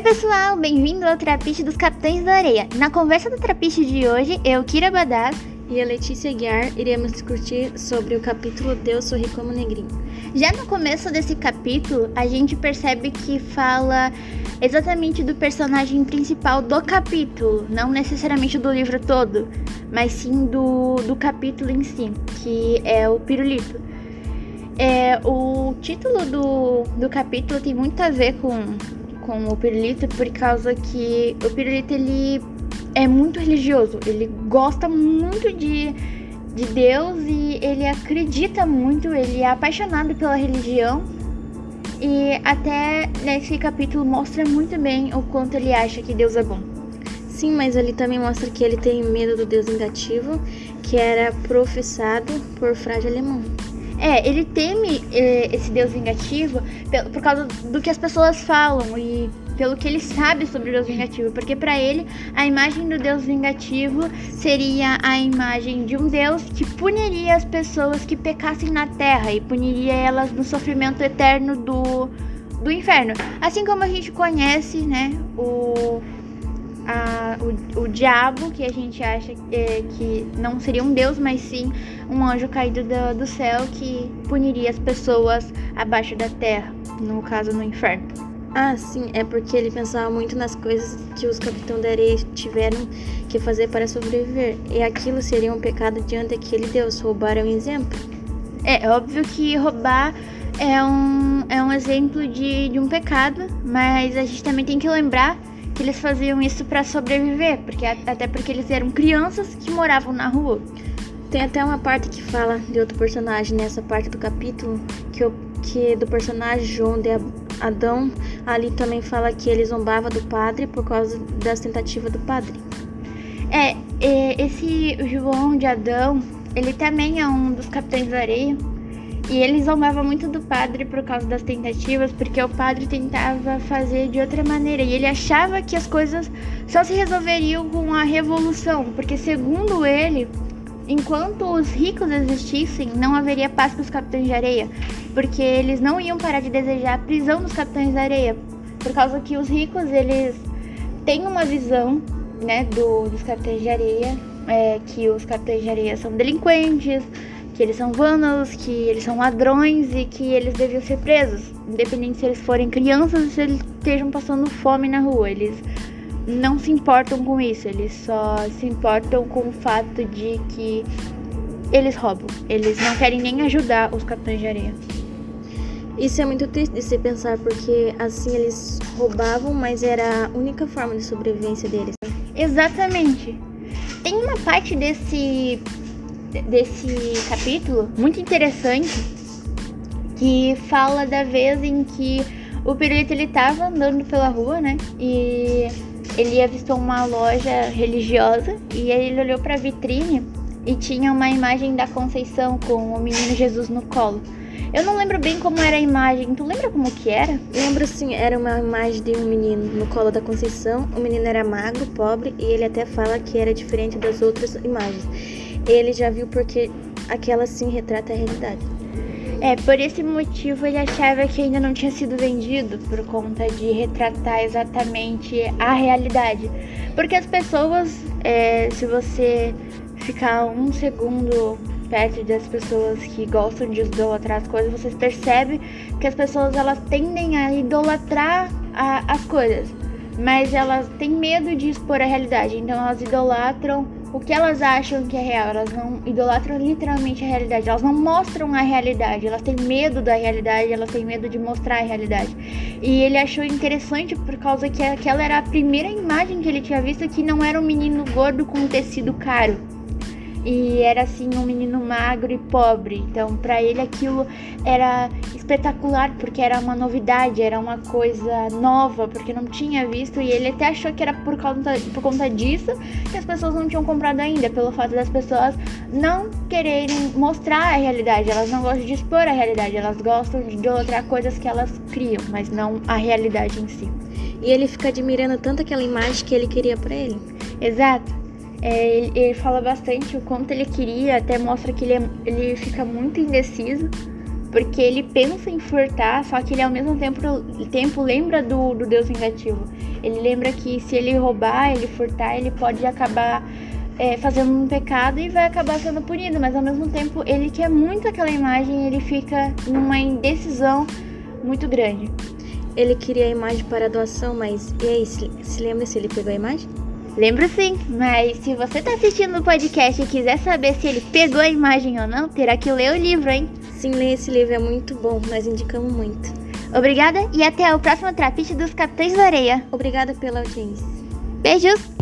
pessoal, bem-vindo ao Trapiche dos Capitães da Areia. Na conversa do Trapiche de hoje, eu, Kira Badaz e a Letícia Guiar iremos discutir sobre o capítulo Deus Sorri Como Negrinho. Já no começo desse capítulo, a gente percebe que fala exatamente do personagem principal do capítulo, não necessariamente do livro todo, mas sim do capítulo em si, que é o Pirulito. O título do capítulo tem muito a ver com o Pirulito, por causa que o Pirulito ele é muito religioso, ele gosta muito de Deus e ele acredita muito, ele é apaixonado pela religião, e até nesse capítulo mostra muito bem o quanto ele acha que Deus é bom. Sim, mas ele também mostra que ele tem medo do Deus vingativo, que era professado por Frade Alemão. Ele teme esse Deus vingativo por causa do que as pessoas falam e pelo que ele sabe sobre o Deus vingativo, porque para ele a imagem do Deus vingativo seria a imagem de um Deus que puniria as pessoas que pecassem na terra e puniria elas no sofrimento eterno do inferno. Assim como a gente conhece, né, o diabo, que a gente acha que não seria um deus, mas sim um anjo caído do céu que puniria as pessoas abaixo da terra, no caso no inferno. Ah, sim, é porque ele pensava muito nas coisas que os Capitães da Areia tiveram que fazer para sobreviver, e aquilo seria um pecado diante daquele Deus. Roubar é um exemplo. É óbvio que roubar é um exemplo de um pecado, mas a gente também tem que lembrar que eles faziam isso para sobreviver, até porque eles eram crianças que moravam na rua. Tem até uma parte que fala de outro personagem nessa parte do capítulo, que do personagem João de Adão, ali também fala que ele zombava do padre por causa das tentativas do padre. Esse João de Adão, ele também é um dos Capitães da Areia. E ele zombava muito do padre por causa das tentativas, porque o padre tentava fazer de outra maneira. E ele achava que as coisas só se resolveriam com a revolução, porque segundo ele, enquanto os ricos existissem, não haveria paz para os Capitães de Areia, porque eles não iam parar de desejar a prisão dos Capitães da Areia, por causa que os ricos, eles têm uma visão, né, dos Capitães de Areia, que os Capitães de Areia são delinquentes, que eles são vândalos, que eles são ladrões e que eles deviam ser presos, independente se eles forem crianças ou se eles estejam passando fome na rua. Eles não se importam com isso, eles só se importam com o fato de que eles roubam. Eles não querem nem ajudar os Capitães de Areia. Isso é muito triste de se pensar, porque assim eles roubavam, mas era a única forma de sobrevivência deles. Exatamente. Tem uma parte desse capítulo muito interessante que fala da vez em que o Pirulito ele tava andando pela rua, né, e ele avistou uma loja religiosa e ele olhou pra vitrine e tinha uma imagem da Conceição com o menino Jesus no colo. Eu não lembro bem como era a imagem, tu lembra como que era? Lembro sim, era uma imagem de um menino no colo da Conceição. O menino era magro, pobre, e ele até fala que era diferente das outras imagens. Ele já viu porque aquela sim retrata a realidade. Por esse motivo ele achava que ainda não tinha sido vendido, por conta de retratar exatamente a realidade. Porque as pessoas, se você ficar um segundo perto das pessoas que gostam de idolatrar as coisas, você percebe que as pessoas elas tendem a idolatrar as coisas, mas elas têm medo de expor a realidade, então elas idolatram o que elas acham que é real, elas não idolatram literalmente a realidade, elas não mostram a realidade, elas têm medo da realidade, elas têm medo de mostrar a realidade. E ele achou interessante por causa que aquela era a primeira imagem que ele tinha visto que não era um menino gordo com um tecido caro, e era assim um menino magro e pobre. Então pra ele aquilo era espetacular, porque era uma novidade, era uma coisa nova, porque não tinha visto, e ele até achou que era por conta disso que as pessoas não tinham comprado ainda, pelo fato das pessoas não quererem mostrar a realidade, elas não gostam de expor a realidade, elas gostam de outras coisas que elas criam, mas não a realidade em si. E ele fica admirando tanto aquela imagem que ele queria pra ele. Exato. Ele fala bastante o quanto ele queria, até mostra que ele fica muito indeciso, porque ele pensa em furtar, só que ele ao mesmo tempo lembra do Deus vingativo. Ele lembra que se ele roubar, ele furtar, ele pode acabar fazendo um pecado e vai acabar sendo punido, mas ao mesmo tempo ele quer muito aquela imagem, ele fica numa indecisão muito grande. Ele queria a imagem para a doação, mas e aí, se lembra se ele pegou a imagem? Lembro sim, mas se você tá assistindo o podcast e quiser saber se ele pegou a imagem ou não, terá que ler o livro, hein? Sim, ler esse livro é muito bom, nós indicamos muito. Obrigada e até o próximo Trapiche dos Capitães da Areia. Obrigada pela audiência. Beijos!